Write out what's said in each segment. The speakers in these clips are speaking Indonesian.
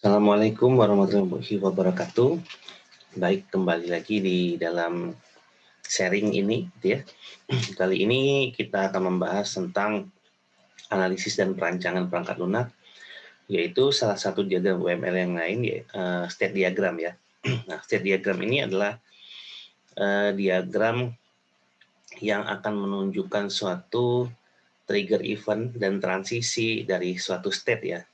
Assalamualaikum warahmatullahi wabarakatuh. Baik, kembali lagi di dalam sharing ini, gitu ya. Kali ini kita akan membahas tentang analisis dan perancangan perangkat lunak, yaitu salah satu diagram UML yang lain, state diagram ya. Nah, state diagram ini adalah diagram yang akan menunjukkan suatu trigger event dan transisi dari suatu state ya,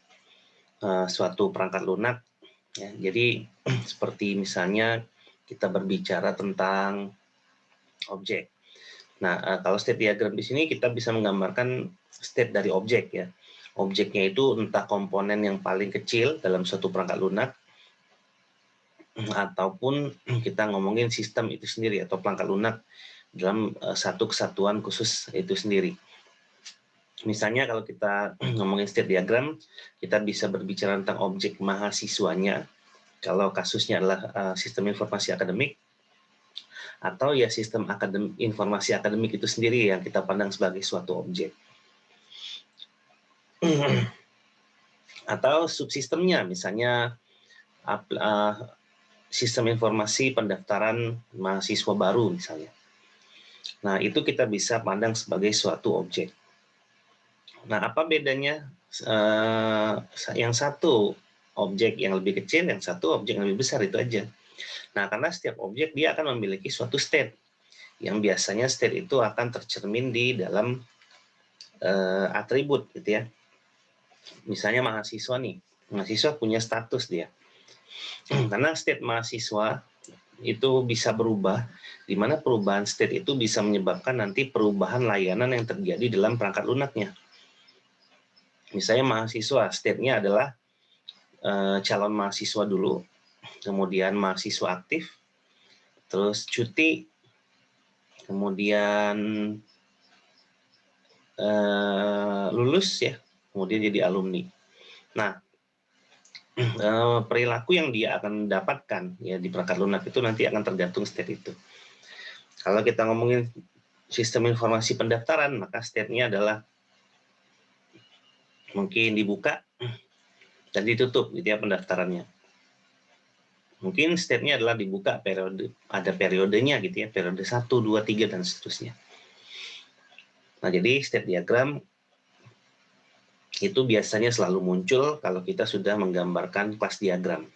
suatu perangkat lunak. Ya, jadi seperti misalnya kita berbicara tentang objek. Nah, kalau state diagram di sini kita bisa menggambarkan state dari objek ya. Objeknya itu entah komponen yang paling kecil dalam suatu perangkat lunak, ataupun kita ngomongin sistem itu sendiri atau perangkat lunak dalam satu kesatuan khusus itu sendiri. Misalnya kalau kita ngomongin state diagram, kita bisa berbicara tentang objek mahasiswanya, kalau kasusnya adalah sistem informasi akademik, atau ya sistem informasi akademik itu sendiri yang kita pandang sebagai suatu objek. Atau subsistemnya, misalnya sistem informasi pendaftaran mahasiswa baru misalnya. Nah, itu kita bisa pandang sebagai suatu objek. Nah, apa bedanya? Yang satu objek yang lebih kecil, yang satu objek yang lebih besar, itu aja. Nah, karena setiap objek dia akan memiliki suatu state, yang biasanya state itu akan tercermin di dalam atribut gitu ya. Misalnya mahasiswa nih, mahasiswa punya status dia. Karena state mahasiswa itu bisa berubah, di mana perubahan state itu bisa menyebabkan nanti perubahan layanan yang terjadi dalam perangkat lunaknya. Misalnya mahasiswa, state-nya adalah calon mahasiswa dulu, kemudian mahasiswa aktif, terus cuti, kemudian lulus ya, kemudian jadi alumni. Nah, perilaku yang dia akan dapatkan ya di perangkat lunak itu nanti akan tergantung state itu. Kalau kita ngomongin sistem informasi pendaftaran, maka state-nya adalah mungkin dibuka dan ditutup gitu ya pendaftarannya. Mungkin state-nya adalah dibuka periode, ada periodenya gitu ya, periode 1, 2, 3 dan seterusnya. Nah, jadi state diagram itu biasanya selalu muncul kalau kita sudah menggambarkan kelas diagram.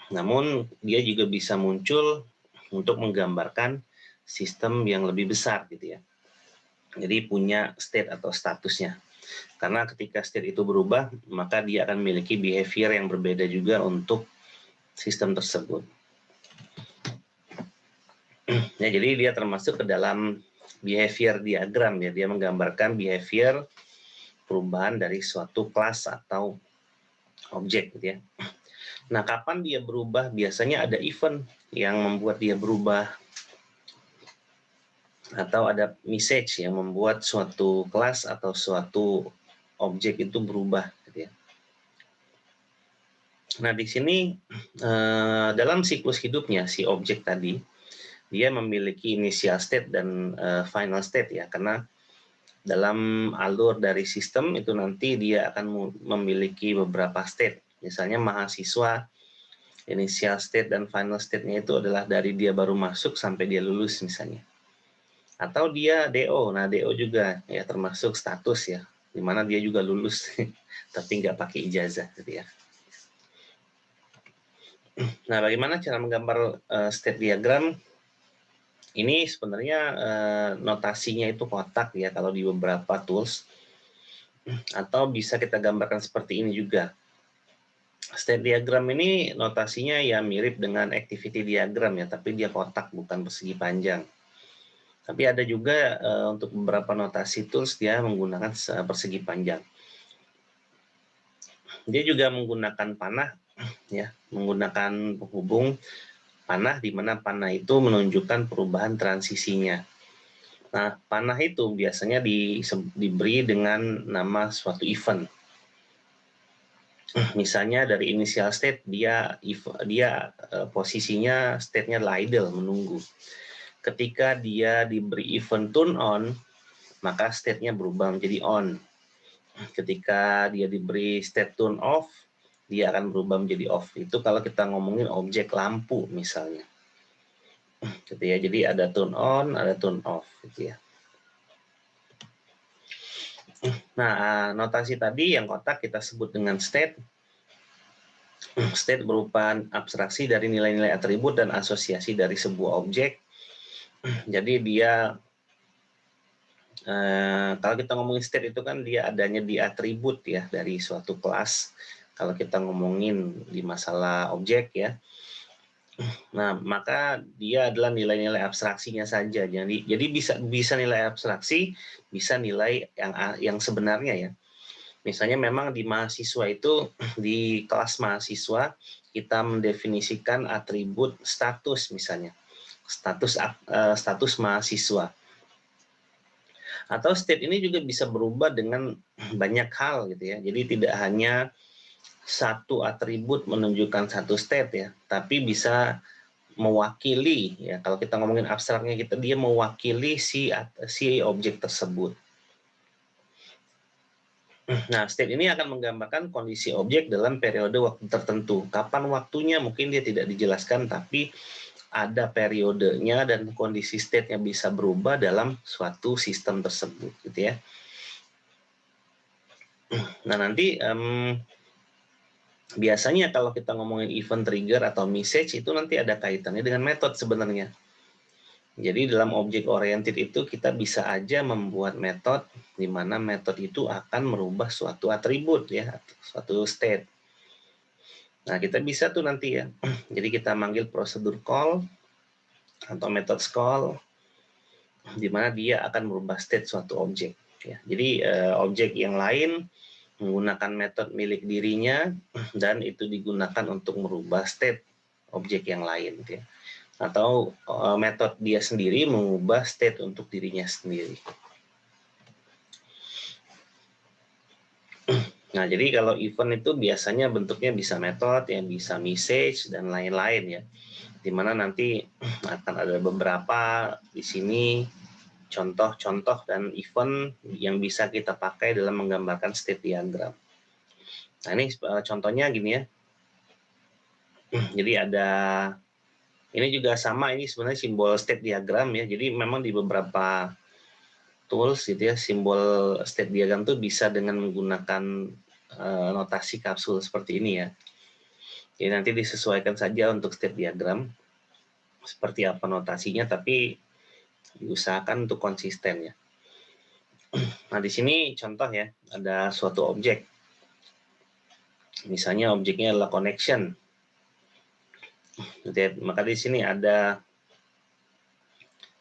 Namun dia juga bisa muncul untuk menggambarkan sistem yang lebih besar gitu ya. Jadi punya state atau statusnya. Karena ketika state itu berubah, maka dia akan memiliki behavior yang berbeda juga untuk sistem tersebut. Ya, jadi dia termasuk ke dalam behavior diagram ya, dia menggambarkan behavior perubahan dari suatu kelas atau objek gitu ya. Nah, kapan dia berubah? Biasanya ada event yang membuat dia berubah, atau ada message yang membuat suatu kelas atau suatu objek itu berubah gitu ya. Nah, di sini dalam siklus hidupnya si objek tadi, dia memiliki initial state dan final state ya, karena dalam alur dari sistem itu nanti dia akan memiliki beberapa state. Misalnya mahasiswa, initial state dan final state-nya itu adalah dari dia baru masuk sampai dia lulus misalnya. Atau dia DO, nah DO juga ya termasuk status ya, dimana dia juga lulus tapi nggak pakai ijazah gitu ya. Nah, bagaimana cara menggambar state diagram? Ini sebenarnya notasinya itu kotak ya kalau di beberapa tools, atau bisa kita gambarkan seperti ini juga. State diagram ini notasinya ya mirip dengan activity diagram ya, tapi dia kotak bukan persegi panjang. Tapi ada juga untuk beberapa notasi tools dia menggunakan persegi panjang. Dia juga menggunakan panah ya, menggunakan penghubung panah, di mana panah itu menunjukkan perubahan transisinya. Nah, panah itu biasanya diberi dengan nama suatu event. Misalnya dari initial state dia posisinya state-nya idle, menunggu. Ketika dia diberi event turn on, maka state-nya berubah menjadi on. Ketika dia diberi state turn off, dia akan berubah menjadi off. Itu kalau kita ngomongin objek lampu misalnya. Gitu ya. Jadi ada turn on, ada turn off gitu ya. Nah, notasi tadi yang kotak kita sebut dengan state. State berupa abstraksi dari nilai-nilai atribut dan asosiasi dari sebuah objek. Jadi dia kalau kita ngomongin state itu kan dia adanya di atribut ya dari suatu kelas. Kalau kita ngomongin di masalah objek ya. Nah, maka dia adalah nilai-nilai abstraksinya saja. Jadi bisa nilai abstraksi, bisa nilai yang sebenarnya ya. Misalnya memang di mahasiswa itu di kelas mahasiswa kita mendefinisikan atribut status misalnya. Status mahasiswa. Atau state ini juga bisa berubah dengan banyak hal gitu ya. Jadi tidak hanya satu atribut menunjukkan satu state ya, tapi bisa mewakili ya. Kalau kita ngomongin abstraknya dia mewakili si objek tersebut. Nah, state ini akan menggambarkan kondisi objek dalam periode waktu tertentu. Kapan waktunya mungkin dia tidak dijelaskan, tapi ada periodenya dan kondisi state-nya bisa berubah dalam suatu sistem tersebut, gitu ya. Nah, nanti biasanya kalau kita ngomongin event trigger atau message itu nanti ada kaitannya dengan metode sebenarnya. Jadi dalam objek oriented itu kita bisa aja membuat metode di mana metode itu akan merubah suatu atribut ya, suatu state. Nah, kita bisa tuh nanti ya. Jadi kita manggil prosedur call atau method call di mana dia akan merubah state suatu objek ya. Jadi objek yang lain menggunakan metode milik dirinya dan itu digunakan untuk merubah state objek yang lain ya. Atau metode dia sendiri mengubah state untuk dirinya sendiri. Nah, jadi kalau event itu biasanya bentuknya bisa metode, yang bisa message, dan lain-lain ya. Dimana nanti akan ada beberapa di sini contoh-contoh dan event yang bisa kita pakai dalam menggambarkan state diagram. Nah, ini contohnya gini ya. Jadi ada ini juga sama, ini sebenarnya simbol state diagram ya. Jadi memang di beberapa tools gitu ya, simbol state diagram itu bisa dengan menggunakan notasi kapsul seperti ini ya. Jadi nanti disesuaikan saja untuk state diagram seperti apa notasinya, tapi diusahakan untuk konsisten ya. Nah, di sini contoh ya, ada suatu objek. Misalnya objeknya adalah connection. Maka di sini ada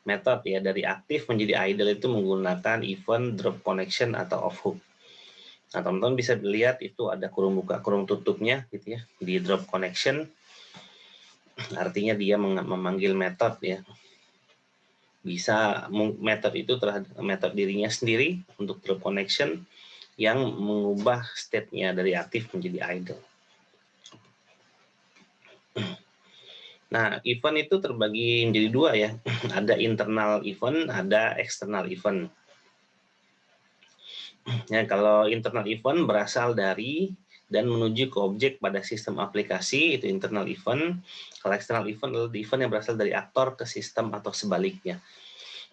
metode ya, dari aktif menjadi idle itu menggunakan event drop connection atau off hook. Nah, teman-teman bisa dilihat itu ada kurung buka kurung tutupnya gitu ya di drop connection. Artinya dia memanggil metode ya. Bisa metode itu terhadap metode dirinya sendiri untuk drop connection yang mengubah state-nya dari aktif menjadi idle. Nah, event itu terbagi menjadi dua ya. Ada internal event, ada external event. Ya, kalau internal event berasal dari dan menuju ke objek pada sistem aplikasi, itu internal event. Kalau external event adalah event yang berasal dari aktor ke sistem atau sebaliknya.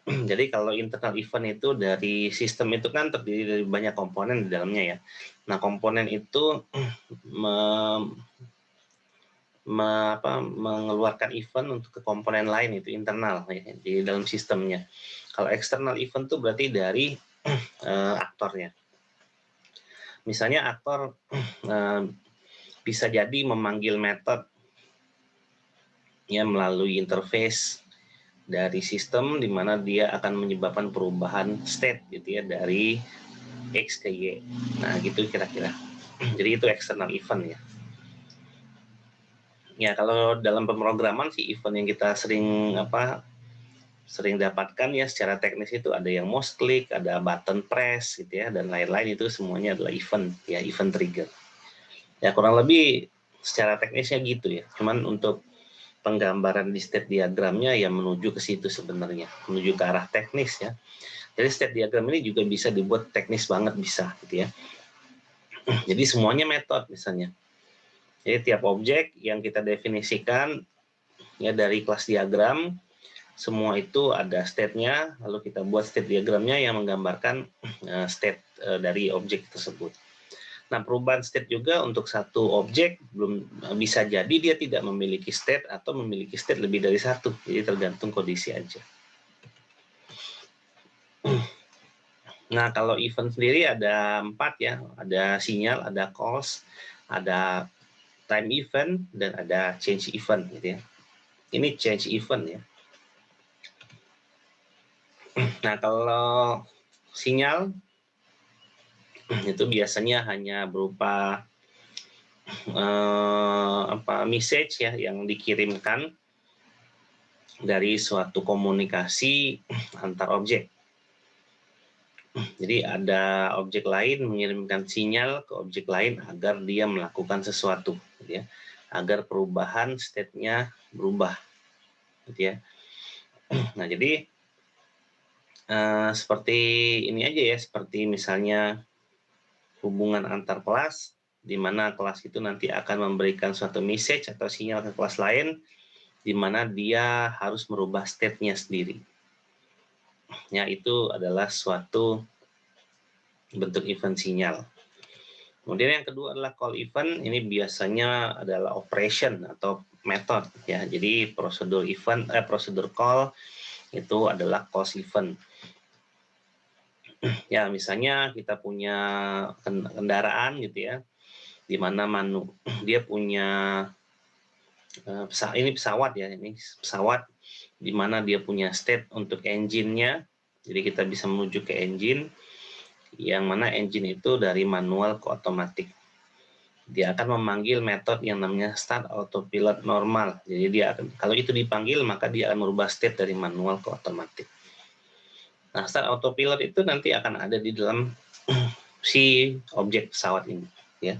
Jadi kalau internal event itu dari sistem itu kan terdiri dari banyak komponen di dalamnya ya. Nah, komponen itu mengeluarkan event untuk ke komponen lain, itu internal ya, di dalam sistemnya. Kalau external event itu berarti dari aktornya. Misalnya aktor bisa jadi memanggil metode ya melalui interface dari sistem di mana dia akan menyebabkan perubahan state gitu ya dari X ke Y. Nah, gitu kira-kira. Jadi itu external event ya. Ya, kalau dalam pemrograman sih event yang kita sering dapatkan ya secara teknis itu ada yang mouse click, ada button press gitu ya, dan lain-lain itu semuanya adalah event ya, event trigger. Ya, kurang lebih secara teknisnya gitu ya. Cuman untuk penggambaran di state diagramnya ya menuju ke situ sebenarnya, menuju ke arah teknis ya. Jadi state diagram ini juga bisa dibuat teknis banget bisa gitu ya. Jadi semuanya metode misalnya. Jadi tiap objek yang kita definisikan ya dari kelas diagram, semua itu ada state-nya, lalu kita buat state diagramnya yang menggambarkan state dari objek tersebut. Nah, perubahan state juga untuk satu objek belum bisa jadi dia tidak memiliki state atau memiliki state lebih dari satu, jadi tergantung kondisi aja. Nah, kalau event sendiri ada 4 ya, ada sinyal, ada cause, ada time event, dan ada change event gitu ya. Ini change event ya. Nah, kalau sinyal itu biasanya hanya berupa message ya yang dikirimkan dari suatu komunikasi antar objek. Jadi ada objek lain mengirimkan sinyal ke objek lain agar dia melakukan sesuatu, gitu ya, agar perubahan state-nya berubah, gitu ya. Nah, jadi seperti ini aja ya, seperti misalnya hubungan antar kelas, di mana kelas itu nanti akan memberikan suatu message atau sinyal ke kelas lain, di mana dia harus merubah state-nya sendiri. Ya, itu adalah suatu bentuk event sinyal. Kemudian yang kedua adalah call event. Ini biasanya adalah operation atau method ya. Jadi prosedur prosedur call itu adalah call event. Ya, misalnya kita punya kendaraan gitu ya, di mana dia punya pesawat ya, ini pesawat di mana dia punya state untuk engine-nya. Jadi kita bisa menuju ke engine, yang mana engine itu dari manual ke otomatis. Dia akan memanggil metode yang namanya start autopilot normal. Jadi dia akan, kalau itu dipanggil maka dia akan merubah state dari manual ke otomatis. Nah, start autopilot itu nanti akan ada di dalam si objek pesawat ini ya.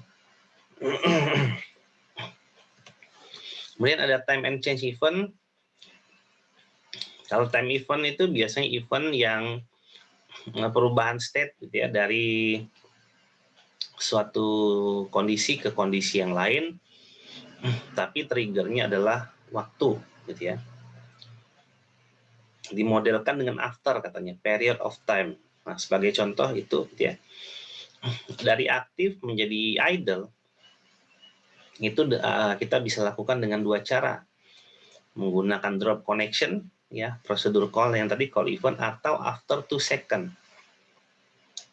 Kemudian ada time and change event. Kalau time event itu biasanya event yang perubahan state gitu ya, dari suatu kondisi ke kondisi yang lain, tapi triggernya adalah waktu gitu ya. Dimodelkan dengan after katanya, period of time. Nah, sebagai contoh itu gitu ya, dari aktif menjadi idle itu kita bisa lakukan dengan 2 cara, menggunakan drop connection ya, prosedur call yang tadi call event, atau after 2 second.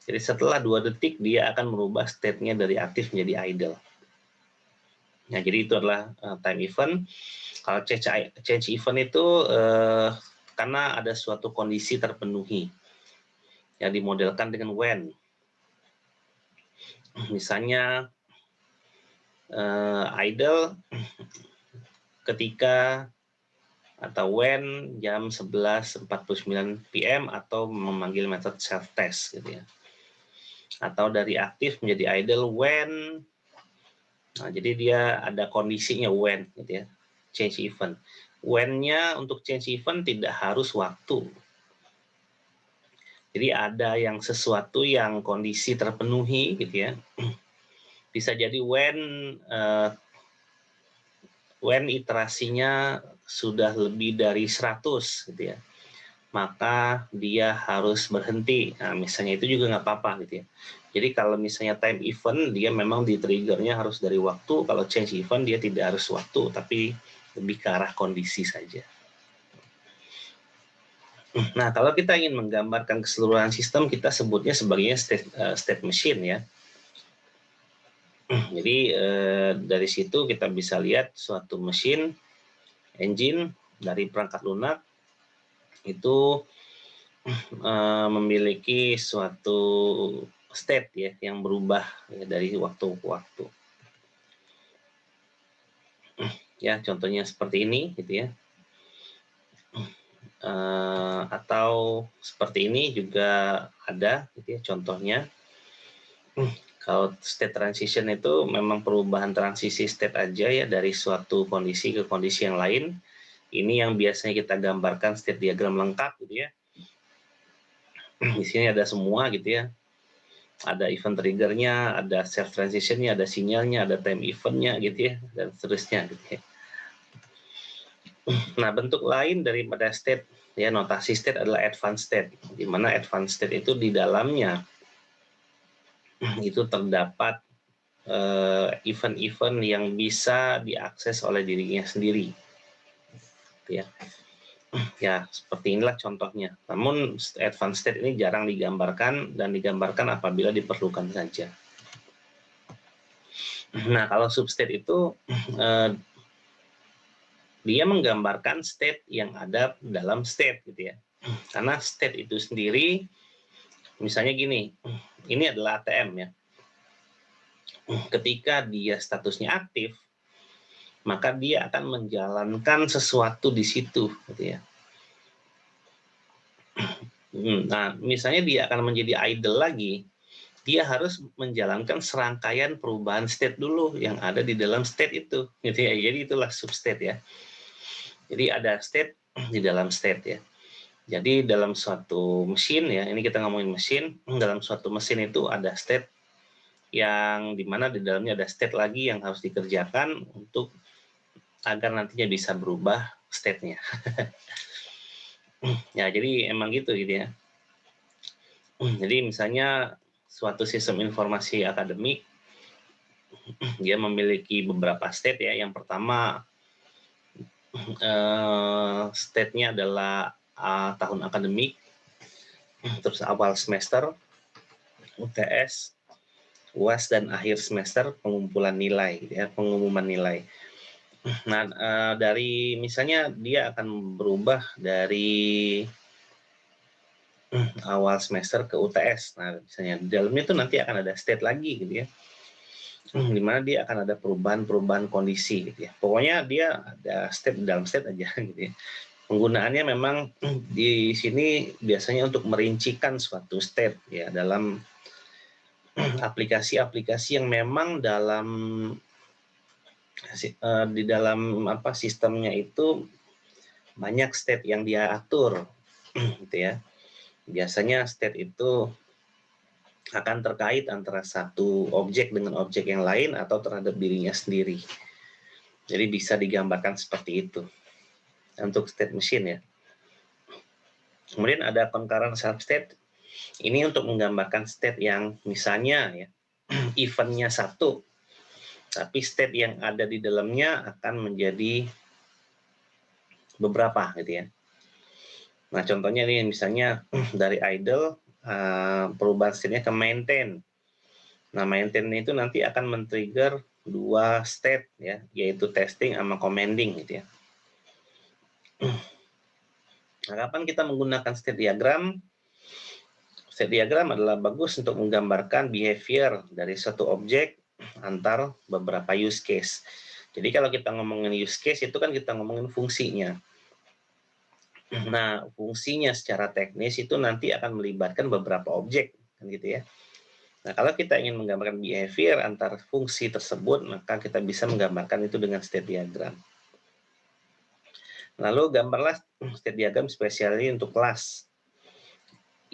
Jadi setelah 2 detik dia akan merubah state-nya dari aktif menjadi idle. Nah, jadi itu adalah time event. Kalau change event itu karena ada suatu kondisi terpenuhi yang dimodelkan dengan when. Misalnya idle ketika atau when jam 11.49 PM atau memanggil metode self test gitu ya. Atau dari aktif menjadi idle when, nah jadi dia ada kondisinya when gitu ya, change event. When-nya untuk change event tidak harus waktu. Jadi ada yang sesuatu yang kondisi terpenuhi gitu ya. Bisa jadi when iterasinya sudah lebih dari 100 gitu ya, maka dia harus berhenti. Nah, misalnya itu juga nggak apa-apa gitu ya. Jadi kalau misalnya time event, dia memang di triggernya harus dari waktu. Kalau change event, dia tidak harus waktu, tapi lebih ke arah kondisi saja. Nah, kalau kita ingin menggambarkan keseluruhan sistem, kita sebutnya sebagai state machine ya. Jadi dari situ kita bisa lihat suatu mesin, engine dari perangkat lunak itu memiliki suatu state ya yang berubah ya, dari waktu ke waktu. Ya, contohnya seperti ini gitu ya. Atau seperti ini juga ada gitu ya contohnya. Kalau state transition itu memang perubahan transisi state aja ya dari suatu kondisi ke kondisi yang lain. Ini yang biasanya kita gambarkan state diagram lengkap gitu ya. Di sini ada semua gitu ya. ada event triggernya, ada self transitionnya, ada sinyalnya, ada time eventnya gitu ya, dan seterusnya gitu ya. Nah, bentuk lain daripada state ya, notasi state adalah advanced state, di mana advanced state itu di dalamnya itu terdapat event-event yang bisa diakses oleh dirinya sendiri. Ya. Ya, seperti inilah contohnya. Namun advanced state ini jarang digambarkan dan digambarkan apabila diperlukan saja. Nah, kalau substate itu dia menggambarkan state yang ada dalam state gitu ya. Karena state itu sendiri misalnya gini, ini adalah ATM ya. Ketika dia statusnya aktif, maka dia akan menjalankan sesuatu di situ gitu ya. Nah, misalnya dia akan menjadi idle lagi, dia harus menjalankan serangkaian perubahan state dulu yang ada di dalam state itu gitu ya. Jadi itulah substate ya. Jadi ada state di dalam state ya. Jadi dalam suatu mesin ya, ini kita ngomongin mesin, dalam suatu mesin itu ada state yang dimana di dalamnya ada state lagi yang harus dikerjakan untuk agar nantinya bisa berubah state-nya. Ya, jadi emang gitu ya. Jadi misalnya suatu sistem informasi akademik, dia memiliki beberapa state ya. Yang pertama state-nya adalah tahun akademik, terus awal semester, UTS, UAS, dan akhir semester pengumpulan nilai, ya, pengumuman nilai. Nah, dari misalnya dia akan berubah dari awal semester ke UTS. Nah, misalnya di dalamnya itu nanti akan ada state lagi gitu ya. Di mana dia akan ada perubahan-perubahan kondisi gitu ya. Pokoknya dia ada state dalam state aja gitu ya. Penggunaannya memang di sini biasanya untuk merincikan suatu state ya dalam aplikasi-aplikasi yang memang dalam di dalam sistemnya itu banyak state yang dia atur gitu ya. Biasanya state itu akan terkait antara satu objek dengan objek yang lain atau terhadap dirinya sendiri. Jadi bisa digambarkan seperti itu untuk state machine ya. Kemudian ada concurrent self state. Ini untuk menggambarkan state yang misalnya ya eventnya satu, tapi state yang ada di dalamnya akan menjadi beberapa gitu ya. Nah, contohnya ini misalnya dari idle perubahan state-nya ke maintain. Nah, maintain itu nanti akan men-trigger dua state ya, yaitu testing sama commanding gitu ya. Nah, kapan kita menggunakan state diagram? State diagram adalah bagus untuk menggambarkan behavior dari suatu objek antar beberapa use case. Jadi kalau kita ngomongin use case itu kan kita ngomongin fungsinya. Nah, fungsinya secara teknis itu nanti akan melibatkan beberapa objek, kan gitu ya. Nah, kalau kita ingin menggambarkan behavior antar fungsi tersebut, maka kita bisa menggambarkan itu dengan state diagram. Lalu gambarlah state diagram spesialnya untuk kelas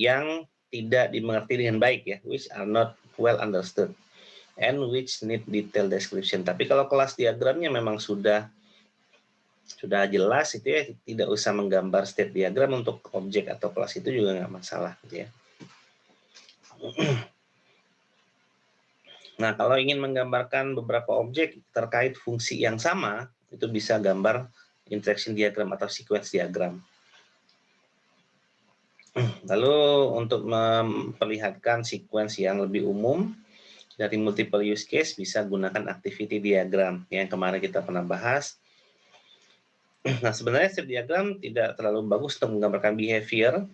yang tidak dimengerti dengan baik ya, which are not well understood and which need detailed description. Tapi kalau kelas diagramnya memang sudah jelas itu ya, tidak usah menggambar state diagram untuk objek atau kelas itu juga nggak masalah gitu ya. Nah, kalau ingin menggambarkan beberapa objek terkait fungsi yang sama, itu bisa gambar interaction diagram atau sequence diagram. Lalu untuk memperlihatkan sequence yang lebih umum dari multiple use case bisa gunakan activity diagram yang kemarin kita pernah bahas. Nah, sebenarnya state diagram tidak terlalu bagus untuk menggambarkan behavior.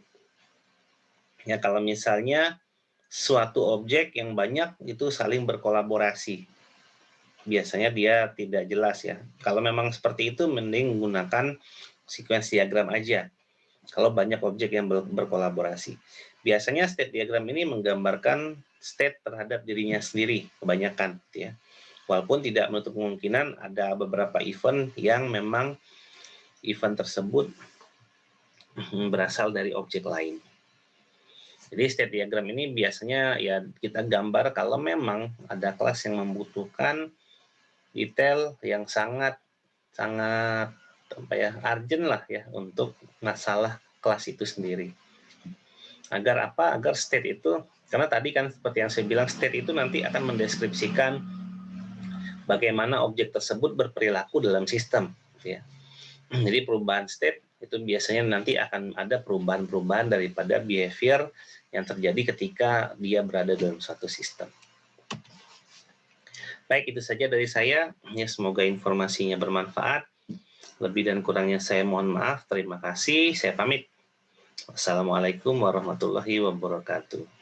Ya, kalau misalnya suatu objek yang banyak itu saling berkolaborasi. Biasanya dia tidak jelas ya. Kalau memang seperti itu, mending menggunakan sequence diagram aja. Kalau banyak objek yang berkolaborasi. Biasanya state diagram ini menggambarkan state terhadap dirinya sendiri, kebanyakan. Ya. Walaupun tidak menutup kemungkinan ada beberapa event yang memang event tersebut berasal dari objek lain. Jadi state diagram ini biasanya ya kita gambar kalau memang ada kelas yang membutuhkan detail yang sangat apa ya, urgent lah ya untuk masalah kelas itu sendiri. Agar apa? Agar state itu, karena tadi kan seperti yang saya bilang, state itu nanti akan mendeskripsikan bagaimana objek tersebut berperilaku dalam sistem, ya. Jadi perubahan state itu biasanya nanti akan ada perubahan-perubahan daripada behavior yang terjadi ketika dia berada dalam suatu sistem. Baik, itu saja dari saya. Ya, semoga informasinya bermanfaat. Lebih dan kurangnya saya mohon maaf. Terima kasih. Saya pamit. Wassalamualaikum warahmatullahi wabarakatuh.